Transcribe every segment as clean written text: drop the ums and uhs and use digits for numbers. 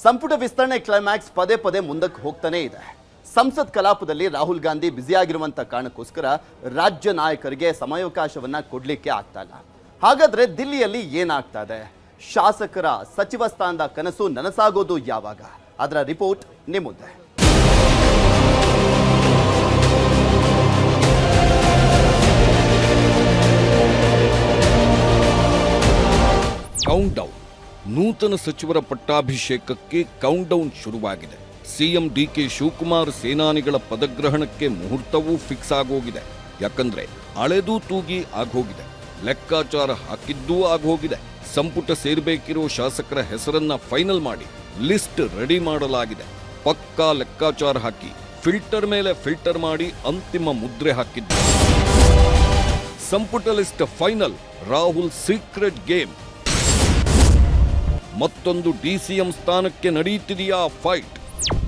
ಸಂಪುಟ ವಿಸ್ತರಣೆ ಕ್ಲೈಮ್ಯಾಕ್ಸ್ ಪದೇ ಪದೇ ಮುಂದಕ್ಕೆ ಹೋಗ್ತಾನೆ ಇದೆ. ಸಂಸತ್ ಕಲಾಪದಲ್ಲಿ ರಾಹುಲ್ ಗಾಂಧಿ ಬ್ಯುಸಿಯಾಗಿರುವಂತ ಕಾರಣಕ್ಕೋಸ್ಕರ ರಾಜ್ಯ ನಾಯಕರಿಗೆ ಸಮಯಾವಕಾಶವನ್ನ ಕೊಡ್ಲಿಕ್ಕೆ ಆಗ್ತಾ ಇಲ್ಲ. ಹಾಗಾದ್ರೆ ದಿಲ್ಲಿಯಲ್ಲಿ ಏನಾಗ್ತಾ ಇದೆ? ಶಾಸಕರ ಸಚಿವ ಸ್ಥಾನದ ಕನಸು ನನಸಾಗೋದು ಯಾವಾಗ? ಅದರ ರಿಪೋರ್ಟ್ ನಿಮ್ಮ ಮುಂದೆ. Count down. ನೂತನ ಸಚಿವರ ಪಟ್ಟಾಭಿಷೇಕಕ್ಕೆ ಕೌಂಟ್ ಡೌನ್ ಶುರುವಾಗಿದೆ. ಸಿಎಂ ಡಿಕೆ ಶಿವಕುಮಾರ್ ಸೇನಾನಿಗಳ ಪದಗ್ರಹಣಕ್ಕೆ ಮುಹೂರ್ತವೂ ಫಿಕ್ಸ್ ಆಗೋಗಿದೆ. ಯಾಕಂದ್ರೆ ಅಳೆದು ತೂಗಿ ಆಗೋಗಿದೆ, ಲೆಕ್ಕಾಚಾರ ಹಾಕಿದ್ದೂ ಆಗೋಗಿದೆ. ಸಂಪುಟ ಸೇರಬೇಕಿರೋ ಶಾಸಕರ ಹೆಸರನ್ನ ಫೈನಲ್ ಮಾಡಿ ಲಿಸ್ಟ್ ರೆಡಿ ಮಾಡಲಾಗಿದೆ. ಪಕ್ಕಾ ಲೆಕ್ಕಾಚಾರ ಹಾಕಿ ಫಿಲ್ಟರ್ ಮೇಲೆ ಫಿಲ್ಟರ್ ಮಾಡಿ ಅಂತಿಮ ಮುದ್ರೆ ಹಾಕಿದ್ದು. ಸಂಪುಟ list final. Rahul secret game. ಮತ್ತೊಂದು ಡಿಸಿಎಂ ಸ್ಥಾನಕ್ಕೆ ನಡೆಯುತ್ತಿದೆಯಾ ಫೈಟ್?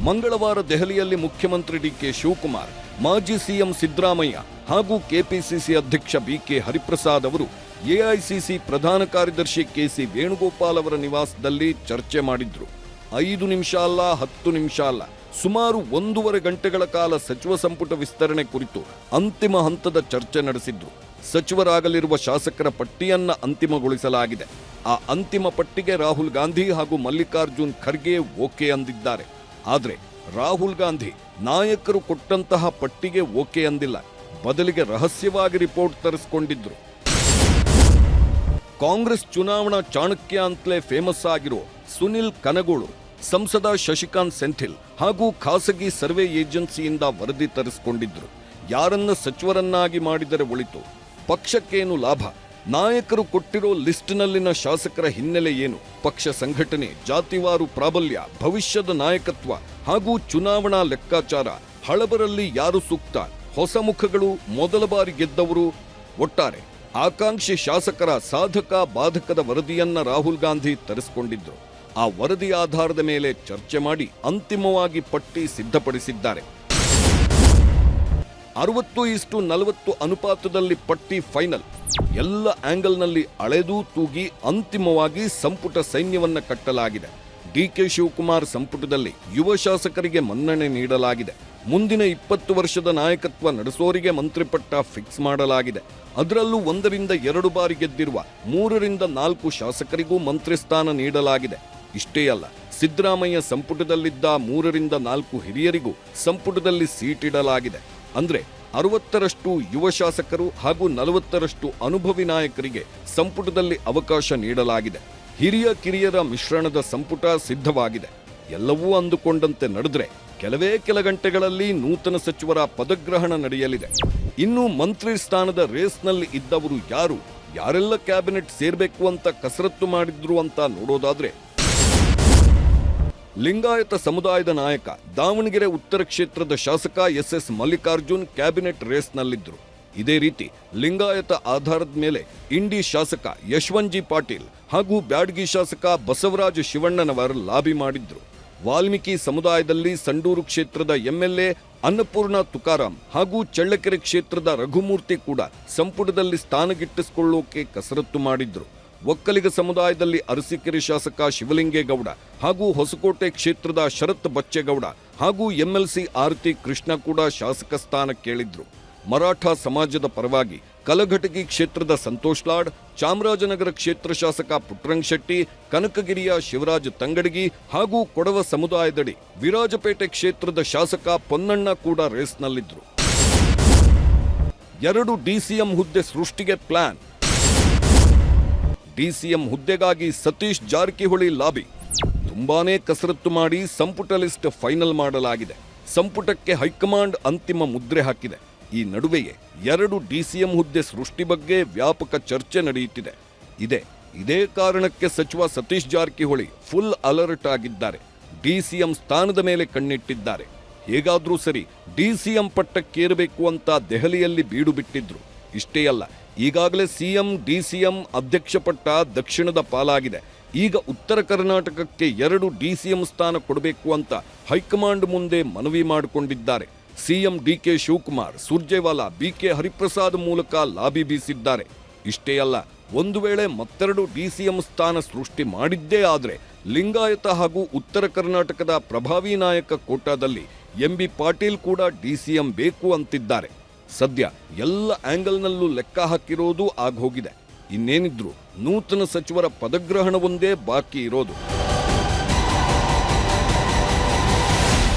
ಮಂಗಳವಾರ ದೆಹಲಿಯಲ್ಲಿ ಮುಖ್ಯಮಂತ್ರಿ ಡಿಕೆ ಶಿವಕುಮಾರ್, ಮಾಜಿ ಸಿಎಂ ಸಿದ್ದರಾಮಯ್ಯ ಹಾಗೂ ಕೆಪಿಸಿಸಿ ಅಧ್ಯಕ್ಷ ಬಿಕೆ ಹರಿಪ್ರಸಾದ್ ಅವರು ಎಐಸಿಸಿ ಪ್ರಧಾನ ಕಾರ್ಯದರ್ಶಿ ಕೆಸಿ ವೇಣುಗೋಪಾಲ್ ಅವರ ನಿವಾಸದಲ್ಲಿ ಚರ್ಚೆ ಮಾಡಿದ್ರು. 5 ನಿಮಿಷ ಅಲ್ಲ, 10 ನಿಮಿಷ ಅಲ್ಲ, ಸುಮಾರು 1.5 ಗಂಟೆಗಳ ಕಾಲ ಸಚಿವ ಸಂಪುಟ ವಿಸ್ತರಣೆ ಕುರಿತು ಅಂತಿಮ ಹಂತದ ಚರ್ಚೆ ನಡೆಸಿದ್ರು. ಸಚಿವರಾಗಲಿರುವ ಶಾಸಕರ ಪಟ್ಟಿಯನ್ನ ಅಂತಿಮಗೊಳಿಸಲಾಗಿದೆ. ಆ ಅಂತಿಮ ಪಟ್ಟಿಗೆ ರಾಹುಲ್ ಗಾಂಧಿ ಹಾಗೂ ಮಲ್ಲಿಕಾರ್ಜುನ್ ಖರ್ಗೆ ಓಕೆ ಅಂದಿದ್ದಾರೆ. ಆದ್ರೆ ರಾಹುಲ್ ಗಾಂಧಿ ನಾಯಕರು ಕೊಟ್ಟಂತಹ ಪಟ್ಟಿಗೆ ಓಕೆ ಅಂದಿಲ್ಲ. ಬದಲಿಗೆ ರಹಸ್ಯವಾಗಿ ರಿಪೋರ್ಟ್ ತರಿಸಿಕೊಂಡಿದ್ರು. ಕಾಂಗ್ರೆಸ್ ಚುನಾವಣಾ ಚಾಣಕ್ಯ ಅಂತಲೇ ಫೇಮಸ್ ಆಗಿರೋ ಸುನಿಲ್ ಕನಗೋಳು, ಸಂಸದ ಶಶಿಕಾಂತ್ ಸೆಂಥಿಲ್ ಹಾಗೂ ಖಾಸಗಿ ಸರ್ವೆ ಏಜೆನ್ಸಿಯಿಂದ ವರದಿ ತರಿಸಿಕೊಂಡಿದ್ರು. ಯಾರನ್ನ ಸಚಿವರನ್ನಾಗಿ ಮಾಡಿದರೆ ಒಳಿತು? ಪಕ್ಷಕ್ಕೇನು ಲಾಭ? ನಾಯಕರು ಕೊಟ್ಟಿರೋ ಲಿಸ್ಟ್ನಲ್ಲಿನ ಶಾಸಕರ ಹಿನ್ನೆಲೆ ಏನು? ಪಕ್ಷ ಸಂಘಟನೆ, ಜಾತಿವಾರು ಪ್ರಾಬಲ್ಯ, ಭವಿಷ್ಯದ ನಾಯಕತ್ವ ಹಾಗೂ ಚುನಾವಣಾ ಲೆಕ್ಕಾಚಾರ, ಹಳಬರಲ್ಲಿ ಯಾರು ಸೂಕ್ತ, ಹೊಸ ಮುಖಗಳು, ಮೊದಲ ಬಾರಿ ಗೆದ್ದವರು, ಒಟ್ಟಾರೆ ಆಕಾಂಕ್ಷಿ ಶಾಸಕರ ಸಾಧಕ ಬಾಧಕದ ವರದಿಯನ್ನ ರಾಹುಲ್ ಗಾಂಧಿ ತರಿಸಿಕೊಂಡಿದ್ರು. ಆ ವರದಿ ಆಧಾರದ ಮೇಲೆ ಚರ್ಚೆ ಮಾಡಿ ಅಂತಿಮವಾಗಿ ಪಟ್ಟಿ ಸಿದ್ಧಪಡಿಸಿದ್ದಾರೆ. 60:40 ಅನುಪಾತದಲ್ಲಿ ಪಟ್ಟಿ ಫೈನಲ್. ಎಲ್ಲ ಆಂಗಲ್ನಲ್ಲಿ ಅಳೆದು ತೂಗಿ ಅಂತಿಮವಾಗಿ ಸಂಪುಟ ಸೈನ್ಯವನ್ನ ಕಟ್ಟಲಾಗಿದೆ. ಡಿಕೆ ಶಿವಕುಮಾರ್ ಸಂಪುಟದಲ್ಲಿ ಯುವ ಶಾಸಕರಿಗೆ ಮನ್ನಣೆ ನೀಡಲಾಗಿದೆ. ಮುಂದಿನ 20 ವರ್ಷದ ನಾಯಕತ್ವ ನಡೆಸೋರಿಗೆ ಮಂತ್ರಿಪಟ್ಟ ಫಿಕ್ಸ್ ಮಾಡಲಾಗಿದೆ. ಅದರಲ್ಲೂ 1ರಿಂದ 2 ಬಾರಿ ಗೆದ್ದಿರುವ 3ರಿಂದ 4 ಶಾಸಕರಿಗೂ ಮಂತ್ರಿ ಸ್ಥಾನ ನೀಡಲಾಗಿದೆ. ಇಷ್ಟೇ ಅಲ್ಲ, ಸಿದ್ದರಾಮಯ್ಯ ಸಂಪುಟದಲ್ಲಿದ್ದ 3ರಿಂದ 4 ಹಿರಿಯರಿಗೂ ಸಂಪುಟದಲ್ಲಿ ಸೀಟ್ ಇಡಲಾಗಿದೆ. ಅಂದ್ರೆ 60ರಷ್ಟು ಯುವ ಶಾಸಕರು ಹಾಗೂ 40ರಷ್ಟು ಅನುಭವಿ ನಾಯಕರಿಗೆ ಸಂಪುಟದಲ್ಲಿ ಅವಕಾಶ ನೀಡಲಾಗಿದೆ. ಹಿರಿಯ ಕಿರಿಯರ ಮಿಶ್ರಣದ ಸಂಪುಟ ಸಿದ್ಧವಾಗಿದೆ. ಎಲ್ಲವೂ ಅಂದುಕೊಂಡಂತೆ ನಡೆದ್ರೆ ಕೆಲ ಗಂಟೆಗಳಲ್ಲಿ ನೂತನ ಸಚಿವರ ಪದಗ್ರಹಣ ನಡೆಯಲಿದೆ. ಇನ್ನು ಮಂತ್ರಿ ಸ್ಥಾನದ ರೇಸ್ನಲ್ಲಿ ಇದ್ದವರು ಯಾರು, ಯಾರೆಲ್ಲ ಕ್ಯಾಬಿನೆಟ್ ಸೇರ್ಬೇಕು ಅಂತ ಕಸರತ್ತು ಮಾಡಿದ್ರು ಅಂತ ನೋಡೋದಾದ್ರೆ, ಲಿಂಗಾಯತ ಸಮುದಾಯದ ನಾಯಕ ದಾವಣಗೆರೆ ಉತ್ತರ ಕ್ಷೇತ್ರದ ಶಾಸಕ ಎಸ್ ಮಲ್ಲಿಕಾರ್ಜುನ್ ಕ್ಯಾಬಿನೆಟ್ ರೇಸ್ನಲ್ಲಿದ್ದರು. ಇದೇ ರೀತಿ ಲಿಂಗಾಯತ ಆಧಾರದ ಮೇಲೆ ಇಂಡಿ ಶಾಸಕ ಯಶವಂತ್ ಜಿ ಪಾಟೀಲ್ ಹಾಗೂ ಬ್ಯಾಡಗಿ ಶಾಸಕ ಬಸವರಾಜ ಶಿವಣ್ಣನವರ್ ಲಾಬಿ ಮಾಡಿದ್ರು. ವಾಲ್ಮೀಕಿ ಸಮುದಾಯದಲ್ಲಿ ಸಂಡೂರು ಕ್ಷೇತ್ರದ ಎಂಎಲ್ಎ ಅನ್ನಪೂರ್ಣ ತುಕಾರಾಂ ಹಾಗೂ ಚಳ್ಳಕೆರೆ ಕ್ಷೇತ್ರದ ರಘುಮೂರ್ತಿ ಕೂಡ ಸಂಪುಟದಲ್ಲಿ ಸ್ಥಾನ ಗಿಟ್ಟಿಸಿಕೊಳ್ಳೋಕೆ ಕಸರತ್ತು ಮಾಡಿದ್ರು. ಒಕ್ಕಲಿಗ ಸಮುದಾಯದಲ್ಲಿ ಅರಸೀಕೆರೆ ಶಾಸಕ ಶಿವಲಿಂಗೇಗೌಡ ಹಾಗೂ ಹೊಸಕೋಟೆ ಕ್ಷೇತ್ರದ ಶರತ್ ಬಚ್ಚೇಗೌಡ ಹಾಗೂ ಎಂಎಲ್ಸಿ ಆರತಿ ಕೃಷ್ಣ ಕೂಡ ಶಾಸಕ ಸ್ಥಾನ ಕೇಳಿದ್ರು. ಮರಾಠ ಸಮಾಜದ ಪರವಾಗಿ ಕಲಘಟಗಿ ಕ್ಷೇತ್ರದ ಸಂತೋಷ್ ಲಾಡ್, ಚಾಮರಾಜನಗರ ಕ್ಷೇತ್ರ ಶಾಸಕ ಪುಟ್ರಂಗ್ ಶೆಟ್ಟಿ, ಕನಕಗಿರಿಯ ಶಿವರಾಜ್ ತಂಗಡಗಿ ಹಾಗೂ ಕೊಡವ ಸಮುದಾಯದಡಿ ವಿರಾಜಪೇಟೆ ಕ್ಷೇತ್ರದ ಶಾಸಕ ಪೊನ್ನಣ್ಣ ಕೂಡ ರೇಸ್ನಲ್ಲಿದ್ರು. 2 ಡಿಸಿಎಂ ಹುದ್ದೆ ಸೃಷ್ಟಿಗೆ ಪ್ಲಾನ್. ಡಿಸಿಎಂ ಹುದ್ದೆಗಾಗಿ ಸತೀಶ್ ಜಾರಕಿಹೊಳಿ ಲಾಬಿ. ತುಂಬಾನೇ ಕಸರತ್ತು ಮಾಡಿ ಸಂಪುಟ ಲಿಸ್ಟ್ ಫೈನಲ್ ಮಾಡಲಾಗಿದೆ. ಸಂಪುಟಕ್ಕೆ ಹೈಕಮಾಂಡ್ ಅಂತಿಮ ಮುದ್ರೆ ಹಾಕಿದೆ. ಈ ನಡುವೆಯೇ 2 ಡಿಸಿಎಂ ಹುದ್ದೆ ಸೃಷ್ಟಿ ಬಗ್ಗೆ ವ್ಯಾಪಕ ಚರ್ಚೆ ನಡೆಯುತ್ತಿದೆ. ಇದೇ ಕಾರಣಕ್ಕೆ ಸಚಿವ ಸತೀಶ್ ಜಾರಕಿಹೊಳಿ ಫುಲ್ ಅಲರ್ಟ್ ಆಗಿದ್ದಾರೆ. ಡಿಸಿಎಂ ಸ್ಥಾನದ ಮೇಲೆ ಕಣ್ಣಿಟ್ಟಿದ್ದಾರೆ. ಹೇಗಾದ್ರೂ ಸರಿ ಡಿಸಿಎಂ ಪಟ್ಟಕ್ಕೇರಬೇಕು ಅಂತ ದೆಹಲಿಯಲ್ಲಿ ಬೀಡು ಬಿಟ್ಟಿದ್ರು. ಇಷ್ಟೇ ಅಲ್ಲ, ಈಗಾಗಲೇ ಸಿಎಂ ಡಿಸಿಎಂ ಅಧ್ಯಕ್ಷ ಪಟ್ಟ ದಕ್ಷಿಣದ ಪಾಲಾಗಿದೆ. ಈಗ ಉತ್ತರ ಕರ್ನಾಟಕಕ್ಕೆ 2 ಡಿಸಿಎಂ ಸ್ಥಾನ ಕೊಡಬೇಕು ಅಂತ ಹೈಕಮಾಂಡ್ ಮುಂದೆ ಮನವಿ ಮಾಡಿಕೊಂಡಿದ್ದಾರೆ. ಸಿಎಂ ಡಿಕೆ ಶಿವಕುಮಾರ್, ಸುರ್ಜೇವಾಲಾ, ಬಿಕೆ ಹರಿಪ್ರಸಾದ್ ಮೂಲಕ ಲಾಬಿ ಬೀಸಿದ್ದಾರೆ. ಇಷ್ಟೇ ಅಲ್ಲ, ಒಂದು ವೇಳೆ ಮತ್ತೆರಡು ಡಿಸಿಎಂ ಸ್ಥಾನ ಸೃಷ್ಟಿ ಮಾಡಿದ್ದೇ ಆದ್ರೆ ಲಿಂಗಾಯತ ಹಾಗೂ ಉತ್ತರ ಕರ್ನಾಟಕದ ಪ್ರಭಾವಿ ನಾಯಕ ಕೋಟಾದಲ್ಲಿ ಎಂಬಿ ಪಾಟೀಲ್ ಕೂಡ ಡಿಸಿಎಂ ಬೇಕು ಅಂತಿದ್ದಾರೆ. ಸದ್ಯ ಎಲ್ಲ ಆಂಗಲ್ನಲ್ಲೂ ಲೆಕ್ಕ ಹಾಕಿರೋದು ಆಗೋಗಿದೆ. ಇನ್ನೇನಿದ್ರು ನೂತನ ಸಚಿವರ ಪದಗ್ರಹಣವೊಂದೇ ಬಾಕಿ ಇರೋದು.